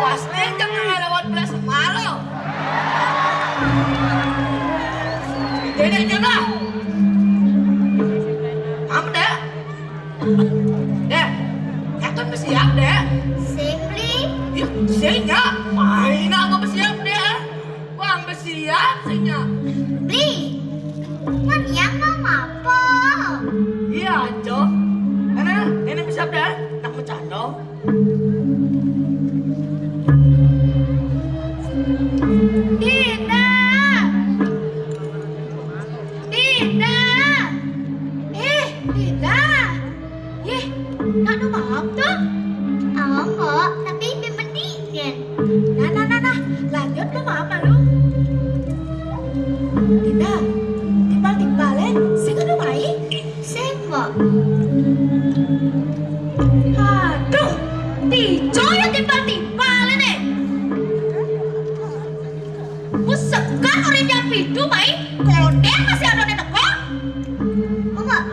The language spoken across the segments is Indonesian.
Pasti jangan lewat belas malam. Jadi coba. Kamu deh. Deh. Kakak bersiap deh. Simply, Ya, sinya. Main apa bersiap deh. Bang bersiap sinya. beli. Kan yang mau apa? Iya, Jo. Nenek bersiap deh. Nak bercanda. Dinda, Dinda, Dinda, nak nu maaf tuh? Mbak, tapi mendingan. Nah, lanjut lu maaf lu. Dinda, timbal-timbalin, sing nu mai? Sing, Mbak. Aduh, tijo ya timbal-timbalin nih. Segar orang yang pidu mai kode masih ada di teko. Enggak,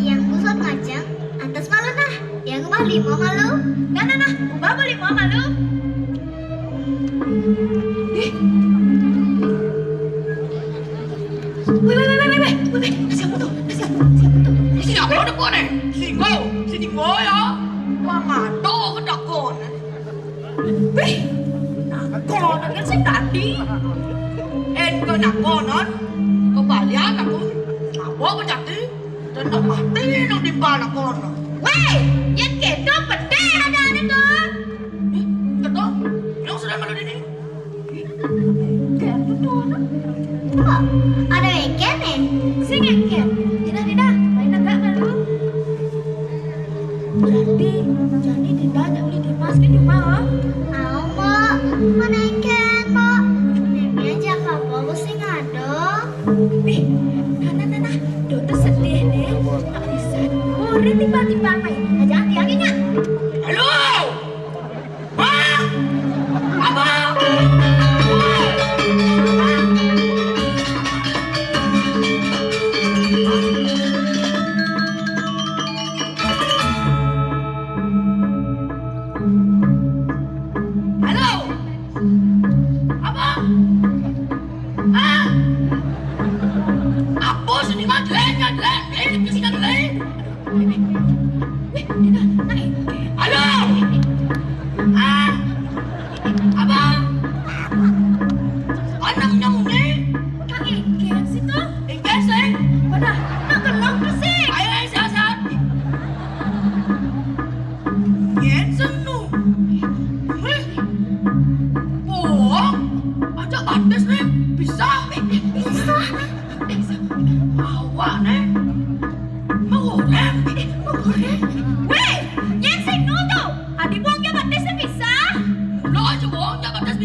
yang busuk ngajang atas malu nah, yang ubah lima malu. Nah, ubah beli lima malu. Ih, wih, siapa tuh? Siapa lo depan nih? Singo ya. Wah ngado kedakon. Wih, konon kan sih tadi. Ke nakonon kebalian aku mabok berjati dan tak mati nang di bawah konon. Weh, yang gitu pede ada itu. Keto, yang sudah malu ini. Kayak gitu nah. Kok ada weekend nih? Sing weekend. Dinda, main agak malu. Berarti jadi Dinda yang beli kipas ke rumah. Mbak, mana ikan, Mbak? Nenek aja kabar sing ada. Nih, nah, Dodo sedih nih. Tak bisa. Udah tiba-tiba main. Aja hati-hatinya. Halo, Bang, Abang. Halo, Abang. Apa sini madlen, kesini madlen. Dinda, naik. Halo, Abang. Anak nyamuknya, Kak ikan situ. ingkes Wadah, nak gelap tuh sih. Ayo, sehat. Yen senu. Oh, ajak batas nih, bisa. Awak nih, mengoreng. Weh, yang sing nu tuh. Adi buangnya batasnya bisa. Lo aja bohong, jangan batas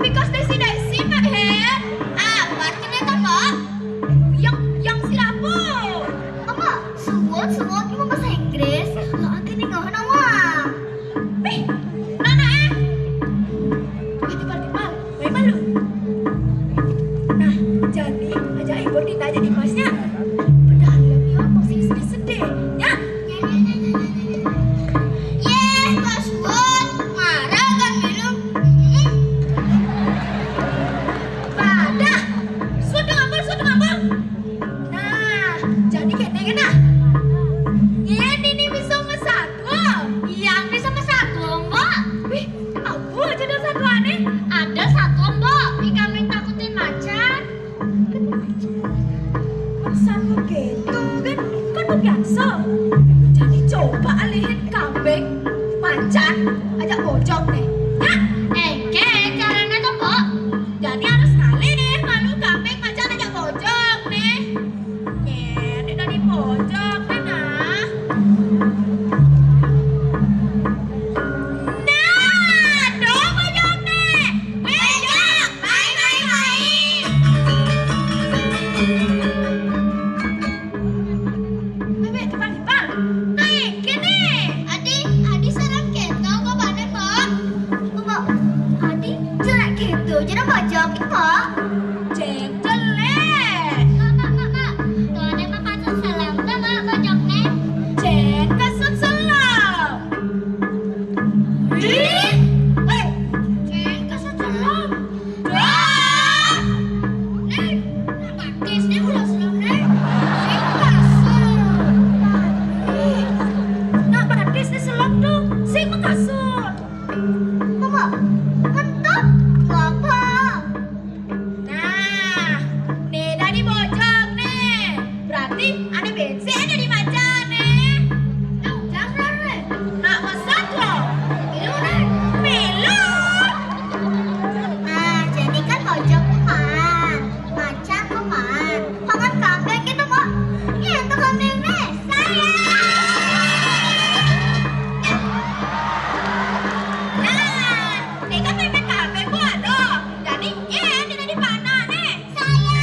because Desi Mak he. Apa kena tak Mak? Yang siapa? Mama, suwot ibu bahasa Inggris. Aku ni ngah nama. Nana tiba-tiba, main malu. Nah, jadi ajak ibu Dinda jadi masnya. Padahal dia masih sedih-sedih, ya? Kak Suwot, marah kan minum? Padah, sudah ngambil. Nah, jadi kena. Ini nih bisa masak. Yang bisa masak, Mbak. Wih, apa aja ada satu aneh? Ada satu, Mbak. Ikan minta takutin macan. Masa begitu kan biasa. Jadi coba alihin kambing, macan, ajak bojong nih. Ya, caranya tuh, Mbak. Jadi harus sekali nih, malu kambing, macan, ajak bojong nih. Ini dari bojong nih, nah. Nah, dong bojong nih. Bojong, bye. Bebek, tiba-tiba. Naik, gini. Adi serang gitu, kok panen, Mbak? Mbak, Adi jelek gitu, jadi bojong, Mbak. Jelek. Mak. Tuan emang kasut selam, Mak, bojongnya. Kasut selam. Kasut selam. Wah! Nih, batis nih udah selam nih. Nah, batis nih selam tuh. Sing kasut. Mama, mantap. Apa? Nah, nih dari bojong nih. Berarti ada bensin ada di macan nih. Jangan nih. Nak masak loh. Minum. Nah, jadi kan bojong kuman, macan kuman, pangan kambing gitu kok. Itu kambing nih, saya. Nah, ini kan memang kambing gua dong. Jadi, tidak dipanah nih, saya.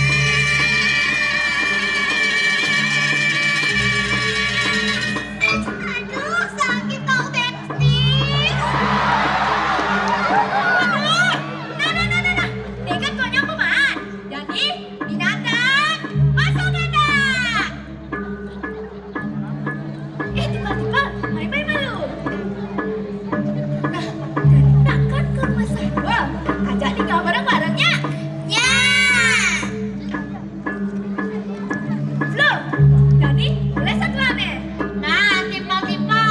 Aduh, sakit tau Dennis. Aduh, nah. Dia kan tuanya kuman. Jadi, binatang masuk kandang. Tiba-tiba, main malu. Nah, jadi kan ke rumah saya. Ajak tinggal bareng-barengnya. Ya. Flo, jadi boleh satu aneh. Nah, tiba-tiba.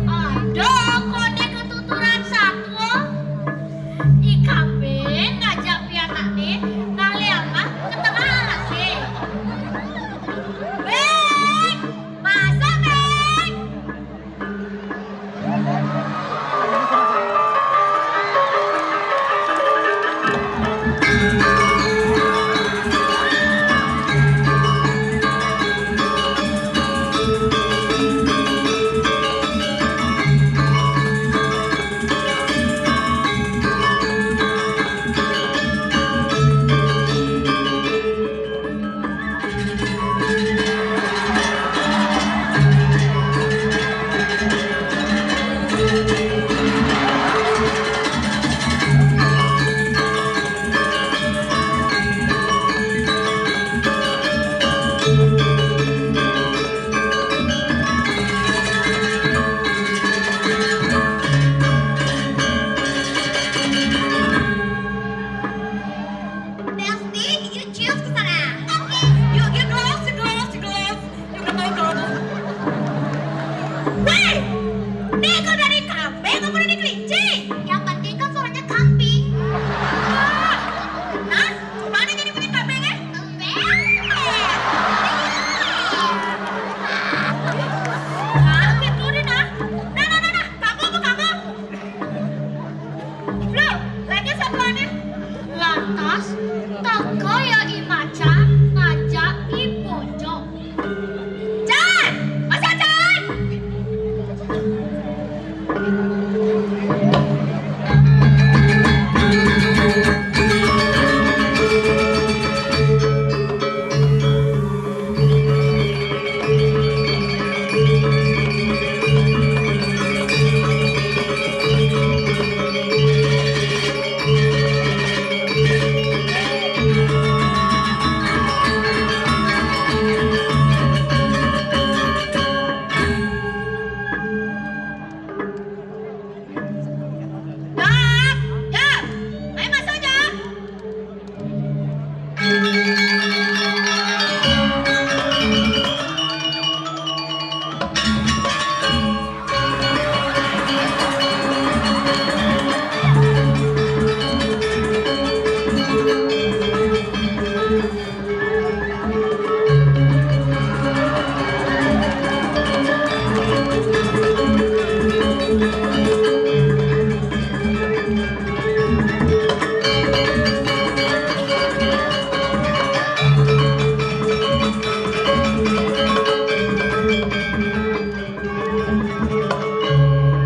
Aduh, kode ketuturan satu. Di kambing ngajak pianak nih, kali apa ke tengah alas sih. Bek, masa Bek? Desti, you cheers ke sana. Oke. Yuk, get glass. Yuk, glass. Weh, nih kau dari kambing, kau dari kelinci. Yang penting kan suaranya kambing. Nah, mana jadi punya kambing ya? Nah, gitu deh nah. Nah, kamu. Flo, lagi satu aneh. Lantas, toko ya imaca ngajak ibojong. Can, masa Can?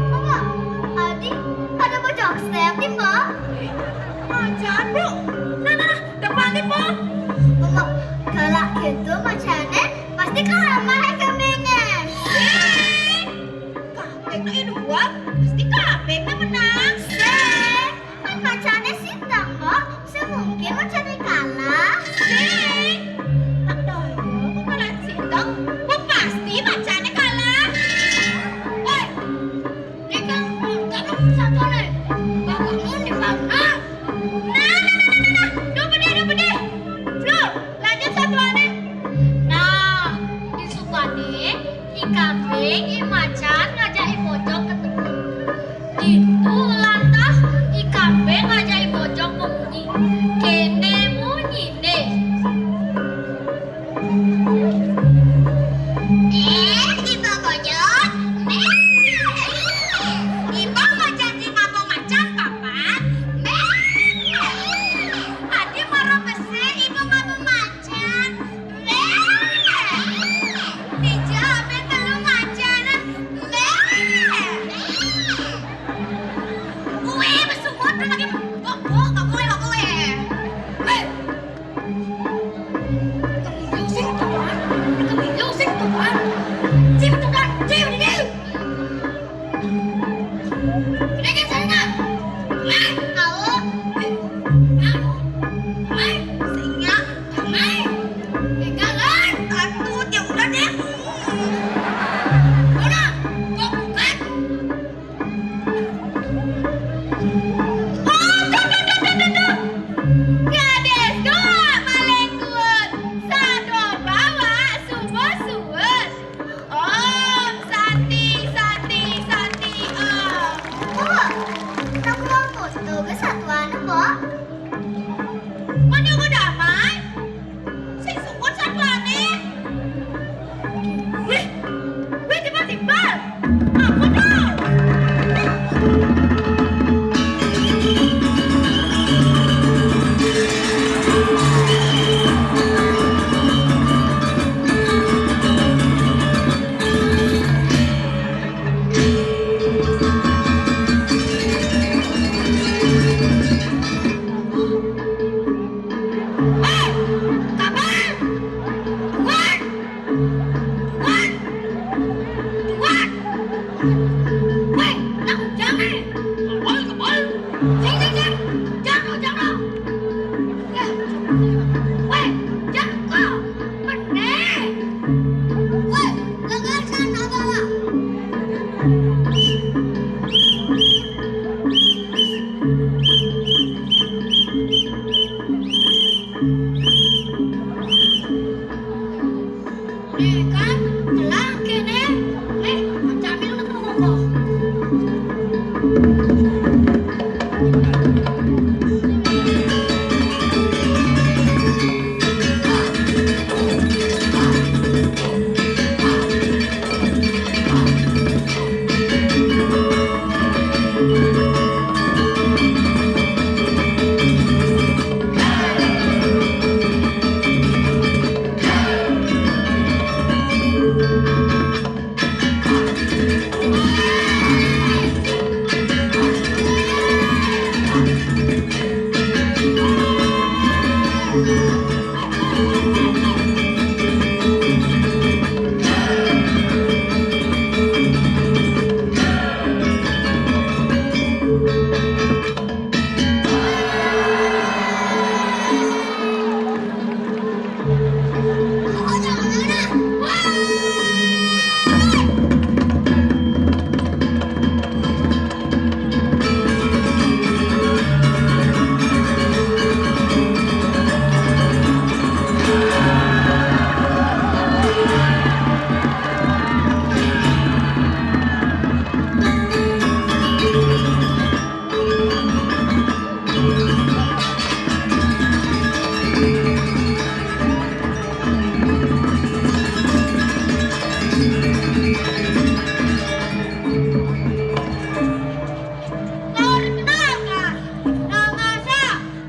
Mama, tadi ada bocok step nih, Mbak. Macan, Bu. Nah, depan nih, Bu. Mama, kalau gitu macamnya pasti kalah malah kambingnya. Kapek na dua, pasti kapek na menang. Kan macamnya sintang, Mbak. Semungkin macamnya kalah. Tak daya, kok kalah sintang? Kok pasti macannya kalah? Woi, ini kan kamu satu nih. Bapakmu di mana? Duh, pede. Flu, lanjut satu aneh. Nah, di Sukati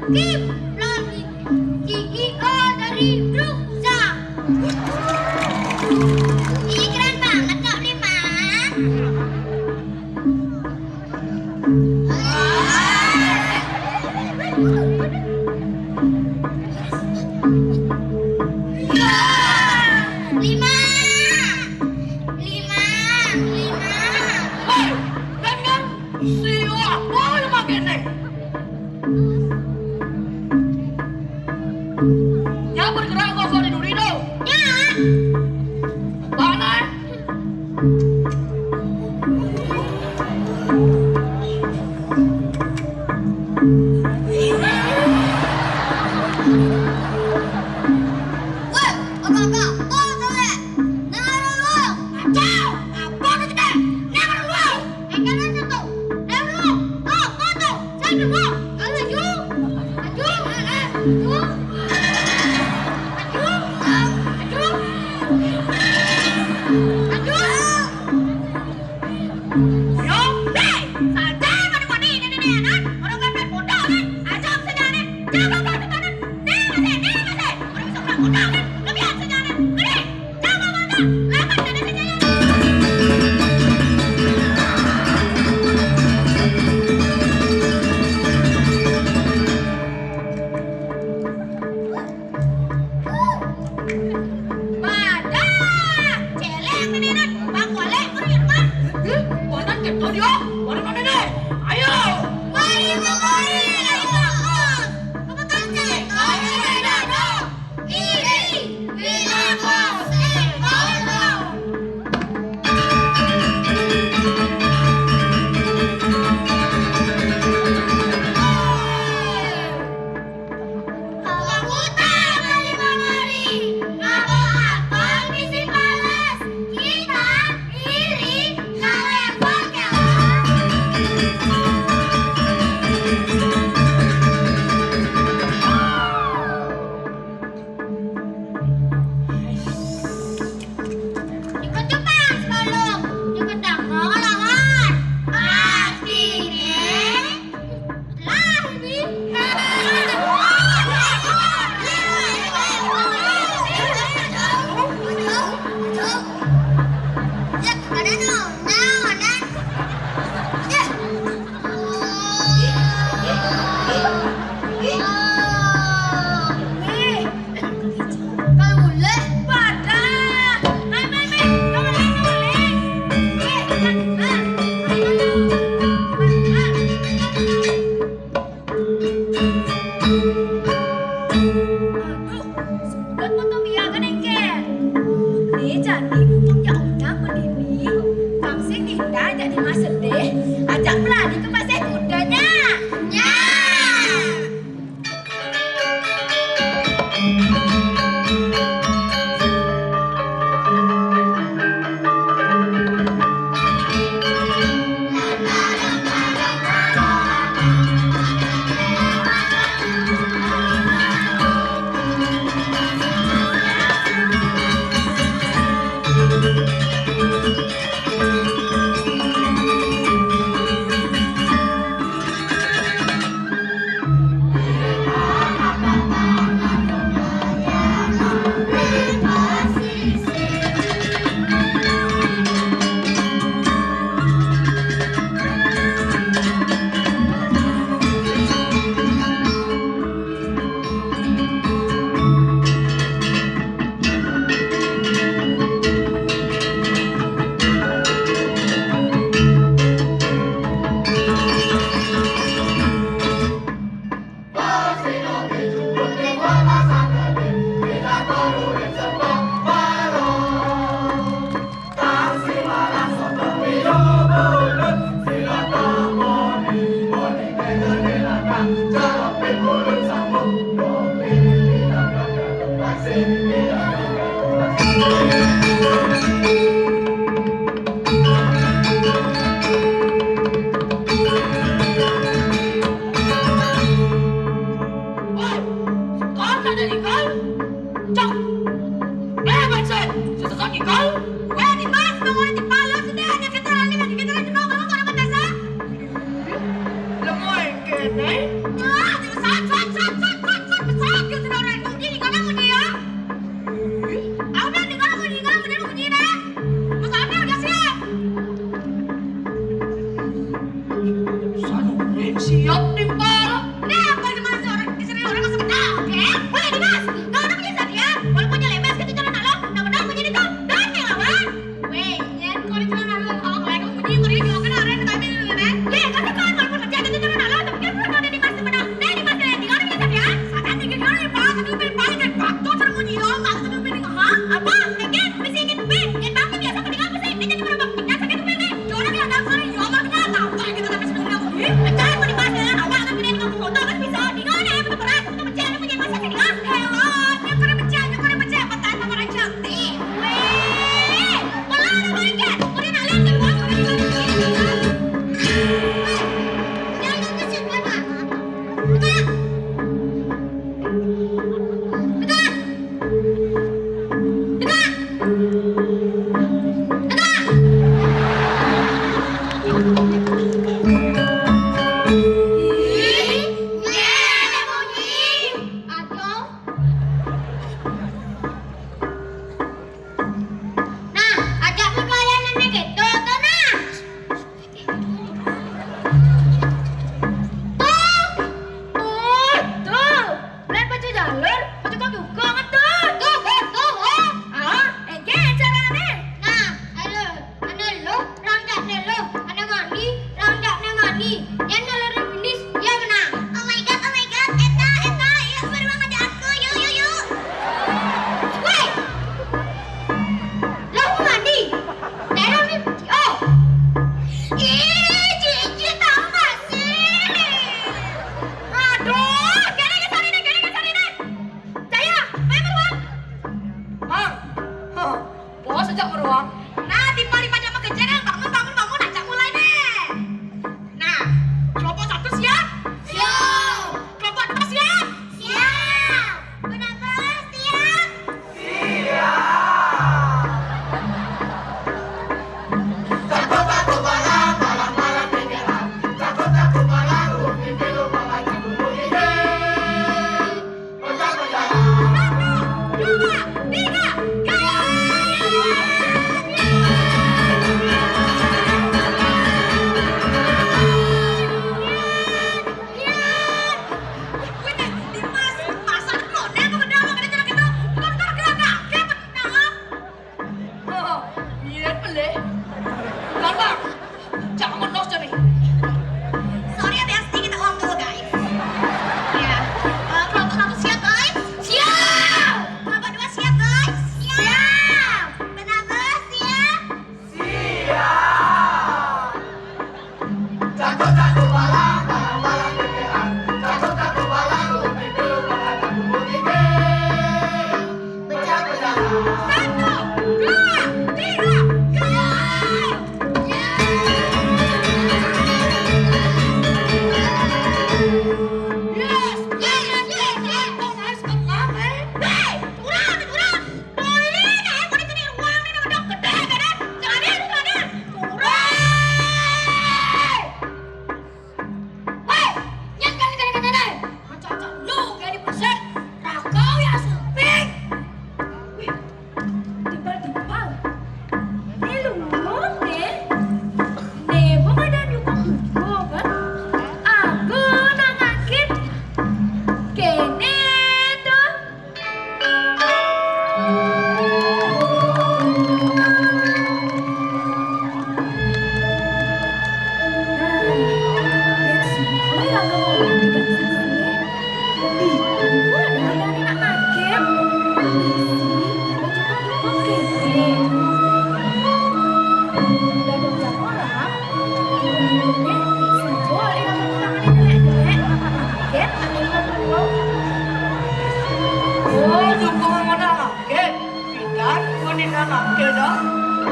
Kim lagi CEO dari Druksa. Ih, keren banget kok Lima. Lima, Lima, Lima. Hei, dengan CEO apa yang makin nih? Ya bergerak kok di Durido. Ya. Mana? Woi, kakak, tolong deh. Dengar dulu. Acau, apa itu deh? Dengar dulu. Kalian satu. Dengar dulu. Oh, foto. Saya dulu. Aju. Aju. Aju. Aju. Aju. Yo, Hei, saja mani-mani ini kan. Orang kan bodoh kan. Acau saja nih. Jangan bantu-bantu. Nih masih. Orang bisa bilang bodoh kan. Lebihan saja nih. Ini. Jangan bantu. Lepas dari saja nih. Badah. Celeng ini kan. Bang Wale, kurian man. mana gitu dia? Mana nih? Ayo. Mari memori dari bagus. Kebetulan cek. Kami Renado. Ini. Binako. Sekolah. Kabutan dari memori. Nabo akal misi balas. Kita iri kalian podcast. Ikut Jepang sebelum ikut dakwa lawan. Artinya lah ini. Ya, ada dong. Nah, ada. Ya. Kalau boleh, pada. Ajak pelani ke pasir kudanya. Ya. Lemoy kene. Wah, jangan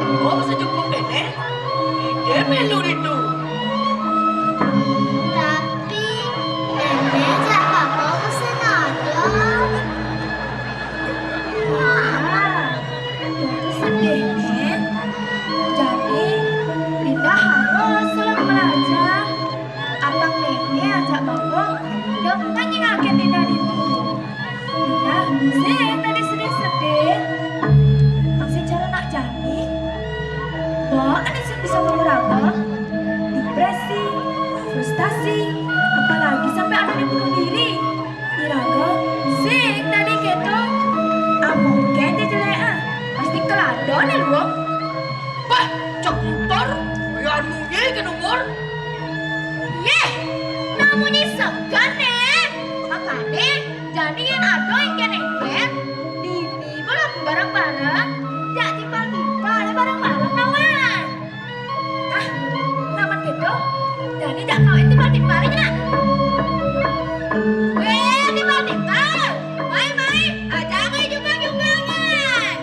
Oh, sejumlah ini, ide melu itu. Tapi nenek jak papa pesen ada. Itu sedih, Nen. Jadi, Linda harus selalu belajar. Abang nenek ajak babong, dong nyanyi ngaget Linda itu. Linda, sing tadi sedih-sedih. Masih cara nak jadi. Mbak, ini sih bisa beberapa. Depresi, frustasi, apalagi sampai ada yang bunuh diri. Iraga, sing tadi gitu. Mungkin dia jelek pasti keladon nih lu. Wah, cok motor, yang mungkin ke nomor. Yeh, namanya segan nih. Makanya jadiin ado yang kene-kene. Dini boleh bareng-bareng. Jak timpal-timpal bareng-bareng kawan. Naman gitu. Jadi jak kawin timpal-timpal aja nak. Weh, timpal-timpal. Mai, ajak gue juga-jugangan.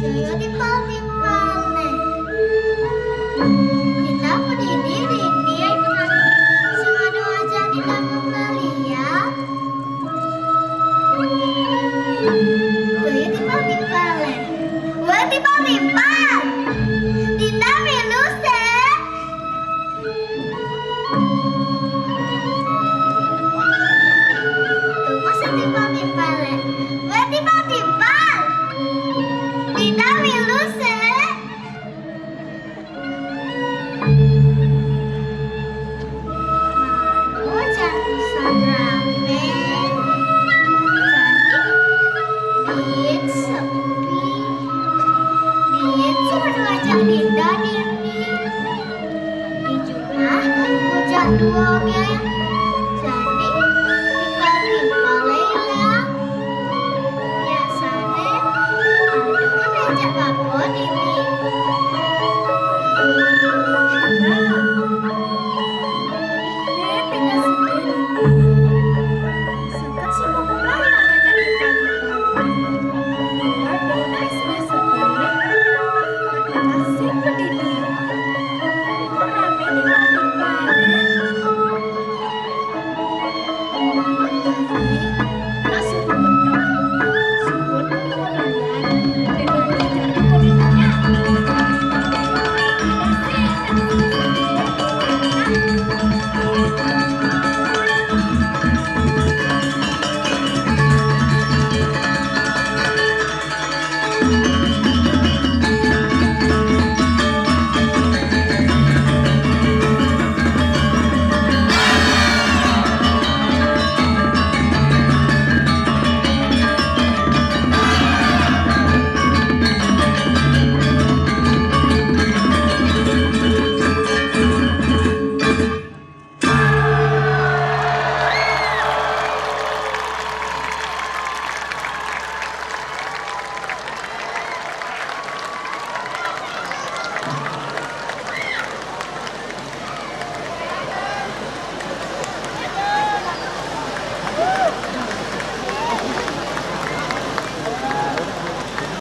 Saya timpal-timpal nih. Kita berdiri ini sengaja aja di dalam lihat. Saya timpal-timpal nih. Wah timpal-timpal. Dinda milu sih. Tuh masa timpal-timpal nih. Wah timpal-timpal. Dinda milu sih. Oh jangan rame. Diet sepi. Diet suruh ajak Dinda ini. Di jumlah hujan dua